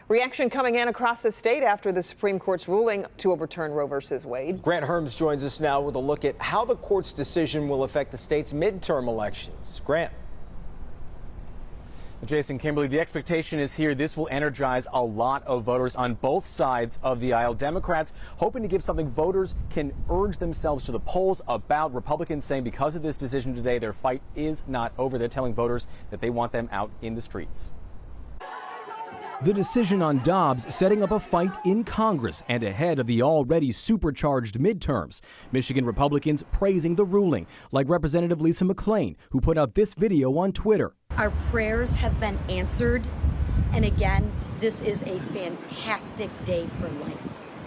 Reaction coming in across the state after the Supreme Court's ruling to overturn Roe v. Wade. Grant Herms joins us now with a look at how the court's decision will affect the state's midterm elections. Grant. Jason, Kimberly, the expectation is here this will energize a lot of voters on both sides of the aisle. Democrats hoping to give something voters can urge themselves to the polls about. Republicans saying because of this decision today, their fight is not over. They're telling voters that they want them out in the streets. The decision on Dobbs setting up a fight in Congress and ahead of the already supercharged midterms. Michigan Republicans praising the ruling, like Representative Lisa McClain, who put out this video on Twitter. Our prayers have been answered, and again, this is a fantastic day for life.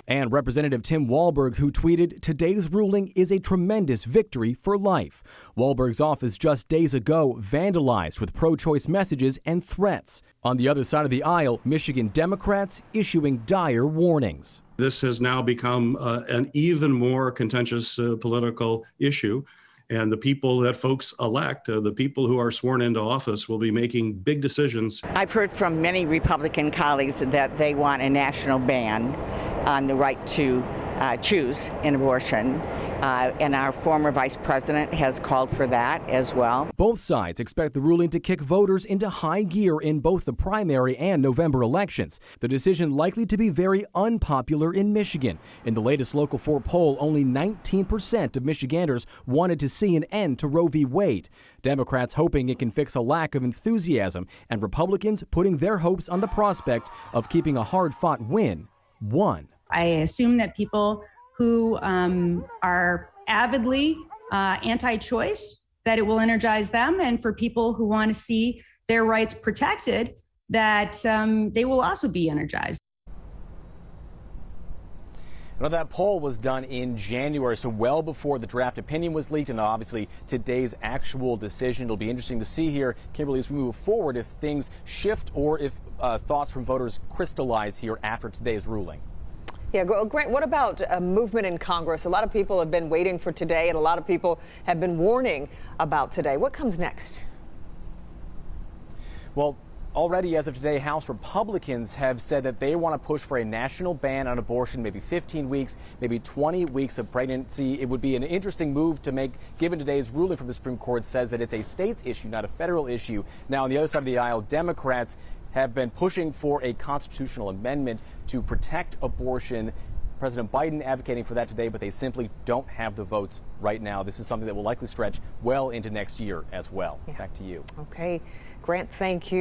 And Representative Tim Walberg, who tweeted, "Today's ruling is a tremendous victory for life." Walberg's office just days ago vandalized with pro-choice messages and threats. On the other side of the aisle, Michigan Democrats issuing dire warnings. This has now become an even more contentious political issue. And the people that folks elect, the people who are sworn into office, will be making big decisions. I've heard from many Republican colleagues that they want a national ban on the right to choose an abortion. And our former vice president has called for that as well. Both sides expect the ruling to kick voters into high gear in both the primary and November elections. The decision likely to be very unpopular in Michigan. In the latest Local 4 poll, only 19% of Michiganders wanted to see an end to Roe v. Wade. Democrats hoping it can fix a lack of enthusiasm, and Republicans putting their hopes on the prospect of keeping a hard-fought win won. I assume that people who are avidly anti-choice, that it will energize them, and for people who want to see their rights protected, that they will also be energized. Now, that poll was done in January, so well before the draft opinion was leaked, and obviously today's actual decision. It'll be interesting to see here, Kimberly, as we move forward, if things shift or if thoughts from voters crystallize here after today's ruling. Yeah, Grant, what about a movement in Congress? A lot of people have been waiting for today, and a lot of people have been warning about today. What comes next? Well, already as of today, House Republicans have said that they want to push for a national ban on abortion, maybe 15 weeks, maybe 20 weeks of pregnancy. It would be an interesting move to make, given today's ruling from the Supreme Court says that it's a state's issue, not a federal issue. Now, on the other side of the aisle, Democrats have been pushing for a constitutional amendment to protect abortion. President Biden advocating for that today, but they simply don't have the votes right now. This is something that will likely stretch well into next year as well. Yeah. Back to you. Okay, Grant, thank you.